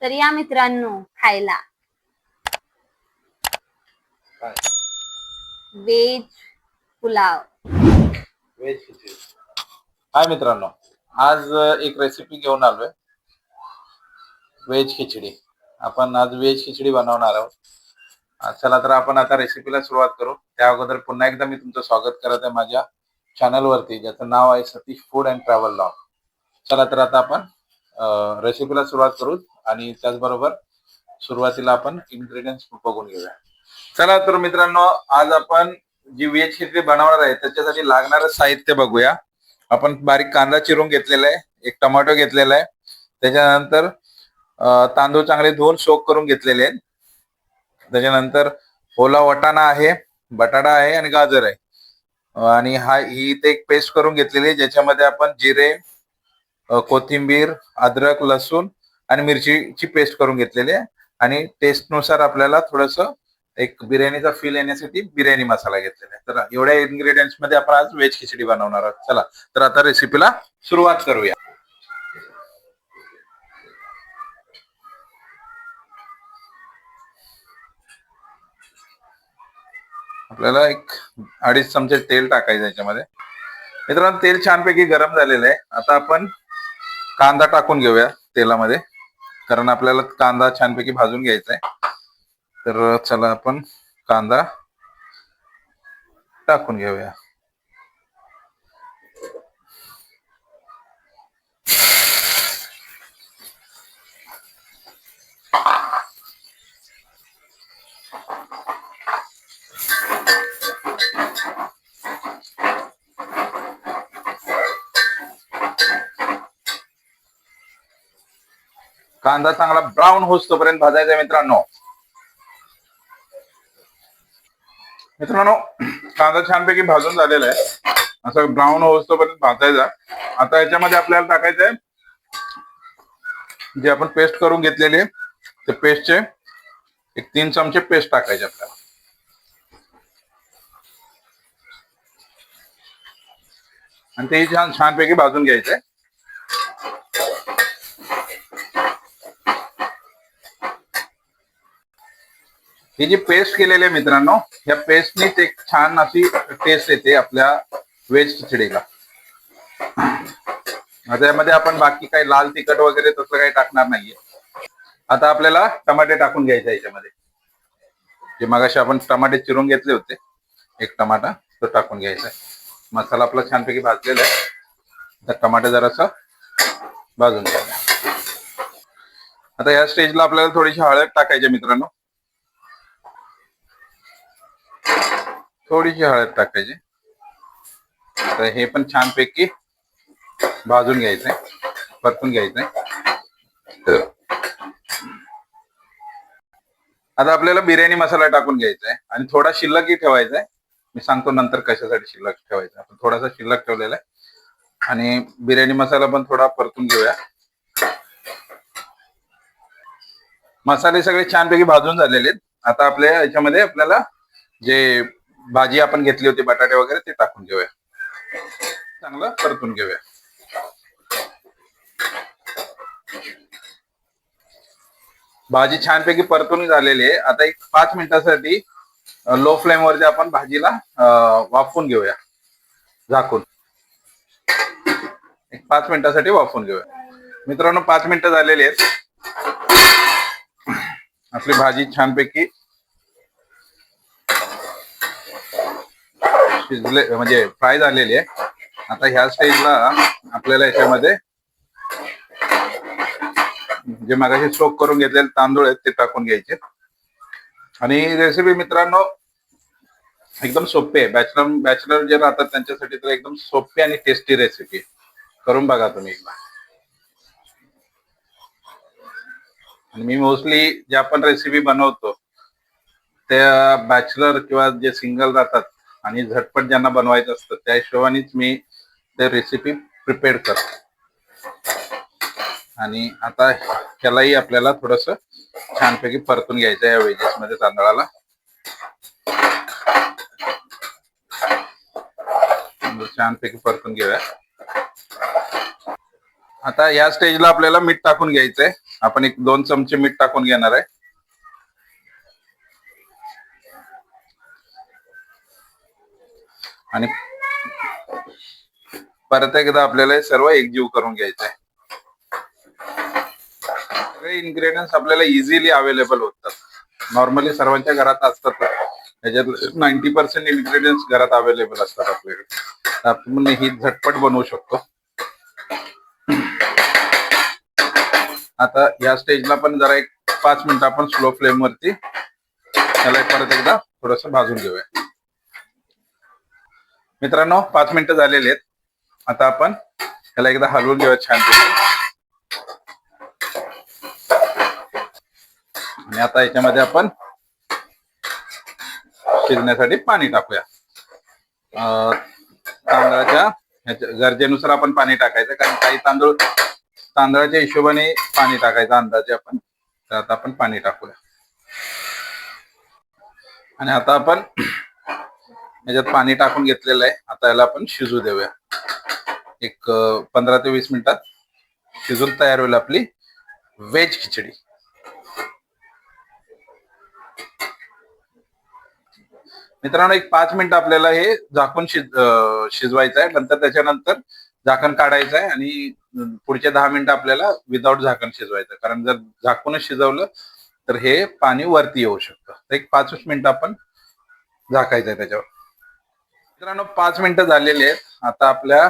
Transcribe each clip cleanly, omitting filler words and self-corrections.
तर या मित्रांनो खायला काय व्हेज पुलाव. व्हेज खिचडी. हाय मित्रांनो, आज एक रेसिपी घेऊन आलोय, व्हेज खिचडी. आपण आज व्हेज खिचडी बनवणार आहोत. चला तर आपण आता रेसिपीला सुरुवात करू. त्या अगोदर पुन्हा एकदा मी तुमचं स्वागत करत आहे माझ्या चॅनलवरती, ज्याचं नाव आहे Satish food and travel blog. चला तर आता आपण रेसिपीला सुरुवात करू आणि त्याचबरोबर सुरुवातीला आपण इन्ग्रेडियंट्स बघून घेऊया. चला तर मित्रांनो, आज आपण जी व्हेज खिचडी बनवणार आहे त्याच्यासाठी लागणारं साहित्य बघूया. आपण बारीक कांदा चिरून घेतलेला आहे, एक टोमॅटो घेतलेला आहे, त्याच्यानंतर तांदूळ चांगले धुवून सोक करून घेतलेले आहेत, त्याच्यानंतर ओला वाटाणा आहे, बटाटा आहे आणि गाजर आहे. आणि ही इथे एक पेस्ट करून घेतलेली आहे, ज्याच्यामध्ये आपण जिरे, कोथिंबीर, अद्रक, लसूण आणि मिरचीची पेस्ट करून घेतलेली आहे. आणि टेस्टनुसार आपल्याला थोडस एक बिर्याणीचा फील येण्यासाठी बिर्याणी मसाला घेतलेला आहे. तर एवढ्या इन्ग्रेडियंट्स मध्ये आपण आज व्हेज खिचडी बनवणार आहोत. चला तर आता रेसिपीला सुरुवात करूया. आपल्याला एक 2.5 चमचे तेल टाकायचं याच्यामध्ये. मित्रांनो, तेल छानपैकी गरम झालेलं आहे. आता आपण कांदा टाकून घेऊया तेलामध्ये, कारण आपल्याला कांदा छानपैकी भाजून घ्यायचा आहे. तर चला आपण कांदा टाकून घेऊया. कांदा चांगला ब्राऊन होईपर्यंत भाजायचा मित्रांनो. मित्रांनो, कांदा छानपैकी भाजून झालेला आहे, असं ब्राऊन होईपर्यंत भाजायचा. आता याच्यामध्ये आपल्याला टाकायचं आहे जे आपण पेस्ट करून घेतलेले, ते पेस्टचे एक 3 चमचे पेस्ट टाकायचे आपल्याला. आणि ते छानपैकी भाजून घ्यायचंय. ही जी पेस्ट केलेली आहे मित्रांनो, या पेस्टनीच एक छान अशी टेस्ट येते आपल्या व्हेज खिचडीला. त्यामध्ये आपण बाकी काही लाल तिखट वगैरे तसलं काही टाकणार नाहीये. आता आपल्याला टमाटे टाकून घ्यायचे याच्यामध्ये. जे मगाशी आपण टमाटे चिरून घेतले होते, एक टमाटा तो टाकून घ्यायचा आहे. मसाला आपला छानपैकी भाजलेला आहे. तर टमाटे जरासं भाजून घ्यायचा. आता या स्टेजला आपल्याला थोडीशी हळद टाकायची मित्रांनो, थोडीशी हळद टाकायची. तर हे पण छानपैकी भाजून घ्यायचंय, परतून घ्यायचंय. आता आपल्याला बिर्याणी मसाला टाकून घ्यायचा आहे आणि थोडा शिल्लकही ठेवायचा आहे. मी सांगतो नंतर कशासाठी शिल्लक ठेवायचा. आपण थोडासा शिल्लक ठेवलेला आहे आणि बिर्याणी मसाला पण थोडा परतून घेऊया. मसाले सगळे छानपैकी भाजून झालेले आहेत. आता आपल्या याच्यामध्ये आपल्याला जे भाजी आपण घेतली होती बटाटे वगैरे ते टाकून घेऊया, चांगलं परतून घेऊया. भाजी छानपैकी परतून झालेली आहे. आता एक 5 मिनिटासाठी लो फ्लेम वरती आपण भाजीला वाफवून घेऊया, झाकून एक 5 मिनिटासाठी वाफवून घेऊया. मित्रांनो, 5 मिनिटं झालेली आहेत. आपली भाजी छानपैकी शिजले म्हणजे फ्राय झालेली आहे. आता ह्या स्टेजला आपल्याला याच्यामध्ये जे मगाशी सोक करून घेतलेले तांदूळ आहेत ते टाकून घ्यायचे. आणि रेसिपी मित्रांनो एकदम सोपी आहे. बॅचलर जे राहतात त्यांच्यासाठी तर एकदम सोपी आणि टेस्टी रेसिपी. करून बघा तुम्ही एकदा. आणि मी मोस्टली ज्या पण रेसिपी बनवतो त्या बॅचलर किंवा जे सिंगल राहतात आणि झटपट ज्यांना बनवायचं असतं त्या हिशोबानेच मी ते रेसिपी प्रिपेअर करतो. आणि आता ह्यालाही आपल्याला थोडस छानपैकी परतून घ्यायचं आहे या व्हेजेस मध्ये तांदळाला. छानपैकी परतून घेऊया. आता या स्टेजला आपल्याला मीठ टाकून घ्यायचंय. आपण 1-2 चमचे मीठ टाकून घेणार आहे. आणि परत एकदा आपल्याला हे सर्व एकजीव करून घ्यायचंय. सगळे इन्ग्रेडियंट्स आपल्याला इझिली अवेलेबल होतात. नॉर्मली सर्वांच्या घरात असतात. त्याच्यात 90% इन्ग्रेडियंट्स घरात अवेलेबल असतात आपल्याकडे. आपण ही झटपट बनवू शकतो. आता या स्टेजला पण जरा 5 मिनिटं आपण स्लो फ्लेम वरती त्याला परत एकदा थोडस भाजून घेऊया. मित्रांनो 5 मिनिटं झालेली आहेत. आता आपण त्याला एकदा हलवून घेऊया छानपैकी. आणि आता याच्यामध्ये आपण शिजण्यासाठी पाणी टाकूया. तांदळाच्या गरजेनुसार आपण पाणी टाकायचं, कारण काही तांदळाच्या हिशोबाने पाणी टाकायचं अंदाजे आपण. तर आता आपण पाणी टाकूया. आणि आता आपण याच्यात पाणी टाकून घेतलेलं आहे. आता याला आपण शिजू देऊया. 15 ते 20 मिनिटात शिजून तयार होईल आपली व्हेज खिचडी. मित्रांनो 5 मिनिटं आपल्याला हे झाकून शिजवायचं आहे. नंतर त्याच्यानंतर झाकण काढायचं आहे आणि पुढचे 10 मिनिटं आपल्याला विदाऊट झाकण शिजवायचं, कारण जर झाकूनच शिजवलं तर हे पाणी वरती येऊ शकतं. तर 5 मिनिटं आपण झाकायचं आहे त्याच्यावर. मित्रांनो 5 मिनिटं झालेली आहेत. आता आपल्या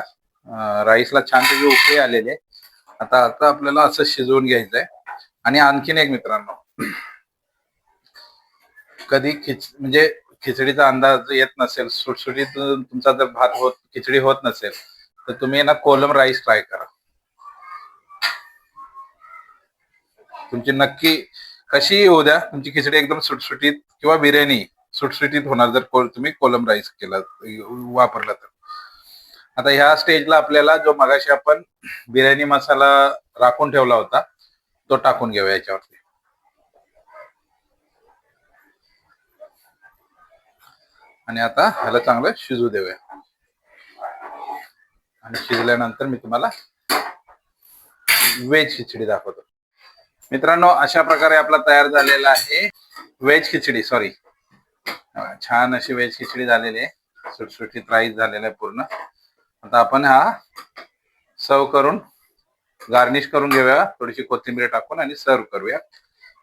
राईसला छानपैकी उकळी आलेली आहे. आता आपल्याला असं शिजवून घ्यायचं आहे. आणि आणखीन एक मित्रांनो, कधी म्हणजे खिचडीचा अंदाज येत नसेल, सुटसुटीत तुमचा जर खिचडी होत नसेल, तर तुम्ही ना कोलम राईस ट्राय करा. तुमची नक्की कशी होऊ द्या, तुमची खिचडी एकदम सुटसुटीत किंवा बिर्याणी सुटसुटीत होणार जर तुम्ही कोलम राईस केला वापरला तर. आता ह्या स्टेजला आपल्याला जो मगाशी आपण बिर्याणी मसाला राखून ठेवला होता तो टाकून घेऊया याच्यावरती. आणि आता ह्याला चांगलं शिजू देऊया. आणि शिजल्यानंतर मी तुम्हाला व्हेज खिचडी दाखवतो. मित्रांनो अशा प्रकारे आपला तयार झालेला आहे व्हेज खिचडी. छान अशी व्हेज खिचडी झालेली आहे. सुटसुटीत राईस झालेला आहे पूर्ण. आता आपण हा सर्व करून गार्निश करून घेऊया थोडीशी कोथिंबीर टाकून आणि सर्व करूया.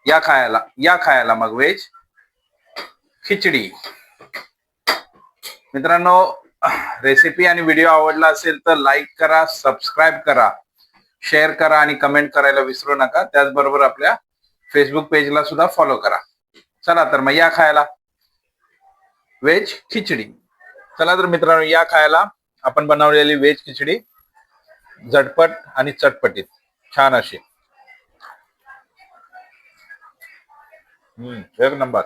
या खायला मग व्हेज खिचडी. मित्रांनो रेसिपी आणि व्हिडिओ आवडला असेल तर लाईक करा, सबस्क्राईब करा, शेअर करा आणि कमेंट करायला विसरू नका. त्याचबरोबर आपल्या फेसबुक पेजला सुद्धा फॉलो करा. चला तर मग या खायला व्हेज खिचडी. चला तर मित्रांनो या खायला आपण बनवलेली व्हेज खिचडी झटपट आणि चटपटीत छान अशी. एक नंबर.